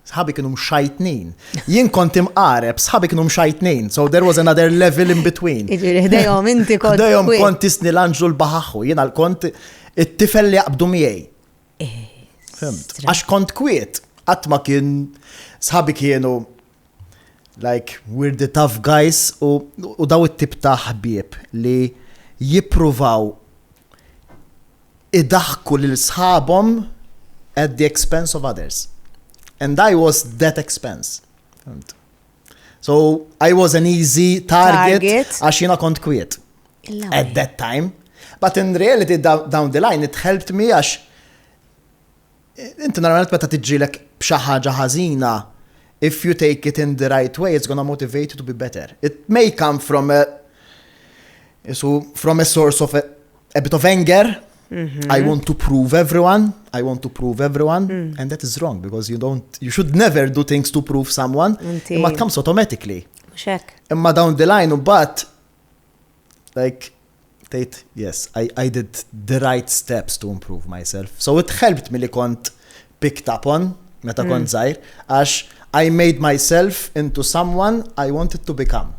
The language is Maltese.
Sħabi kienu mxajtnin. Jien kont imqareb, sħabi kienu mxajtnin. So there was another level in between. Ħdejhom inti kont. Ħdejhom kont tisni l-anġlu l-baħaħu. Jiena l-kont it-tifel li jaqbdu miegħi. Fimt? Għax kont kwiet. Qatt ma kien sħabi kienu like we're the tough guys u daw it-tip ta' ħbieb li jippruvaw idaħku lil sħabhom at the expense of others. And I was that expense. So I was an easy target għax jiena kont kwiet at that time. But in reality down the line it helped me għax inti normalment meta tiġġielek b'xi ħaġa ħażina, if you take it in the right way, it's gonna motivate you to be better. It may come from a source of a bit of anger. I want to prove everyone. And that is wrong because you should never do things to prove someone. Imma it comes automatically. Imma down the line, but like, yes, I did the right steps to improve myself. So it helped me li kont picked up on, meta kont żgħir, għax I made myself into someone I wanted to become.